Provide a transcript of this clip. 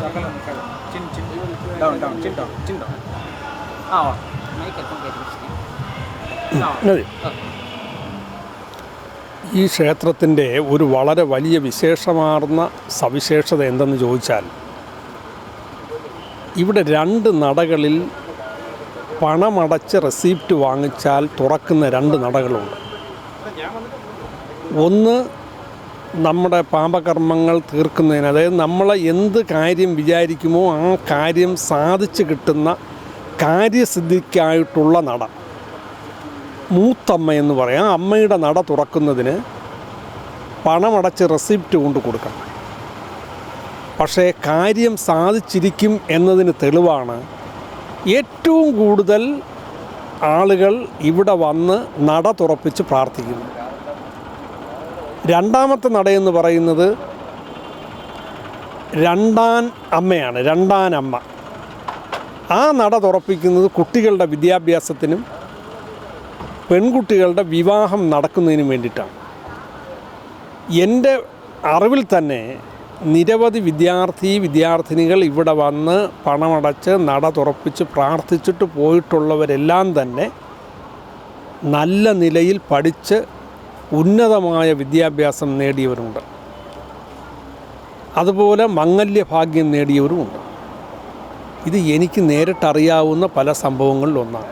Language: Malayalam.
ഈ ക്ഷേത്രത്തിൻ്റെ ഒരു വളരെ വലിയ വിശേഷമാർന്ന സവിശേഷത എന്തെന്ന് ചോദിച്ചാൽ, ഇവിടെ 2 നടകളിൽ പണമടച്ച് റെസിപ്റ്റ് വാങ്ങിച്ചാൽ തുറക്കുന്ന 2 നടകളുണ്ട്. ഒന്ന് നമ്മുടെ പാപകർമ്മങ്ങൾ തീർക്കുന്നതിന്, അതായത് നമ്മൾ എന്ത് കാര്യം വിചാരിക്കുമോ ആ കാര്യം സാധിച്ചു കിട്ടുന്ന കാര്യസിദ്ധിക്കായിട്ടുള്ള നട, മൂത്തമ്മ എന്ന് പറയാം. അമ്മയുടെ നട തുറക്കുന്നതിന് പണമടച്ച് റെസിപ്റ്റ് കൊണ്ട് കൊടുക്കണം. പക്ഷേ കാര്യം സാധിച്ചിരിക്കും എന്നതിന് തെളിവാണ് ഏറ്റവും കൂടുതൽ ആളുകൾ ഇവിടെ വന്ന് നട തുറപ്പിച്ച് പ്രാർത്ഥിക്കുന്നു. രണ്ടാമത്തെ നടയെന്ന് പറയുന്നത് രണ്ടാൻ അമ്മയാണ്. രണ്ടാനമ്മ ആ നട തുറപ്പിക്കുന്നത് കുട്ടികളുടെ വിദ്യാഭ്യാസത്തിനും പെൺകുട്ടികളുടെ വിവാഹം നടക്കുന്നതിനും വേണ്ടിയിട്ടാണ്. എൻ്റെ അറിവിൽ തന്നെ നിരവധി വിദ്യാർത്ഥിനികൾ ഇവിടെ വന്ന് പണമടച്ച് നട തുറപ്പിച്ച് പ്രാർത്ഥിച്ചിട്ട് പോയിട്ടുള്ളവരെല്ലാം തന്നെ നല്ല നിലയിൽ പഠിച്ച് ഉന്നതമായ വിദ്യാഭ്യാസം നേടിയവരുണ്ട്. അതുപോലെ മംഗല്യഭാഗ്യം നേടിയവരുമുണ്ട്. ഇത് എനിക്ക് നേരിട്ടറിയാവുന്ന പല സംഭവങ്ങളിലൊന്നാണ്.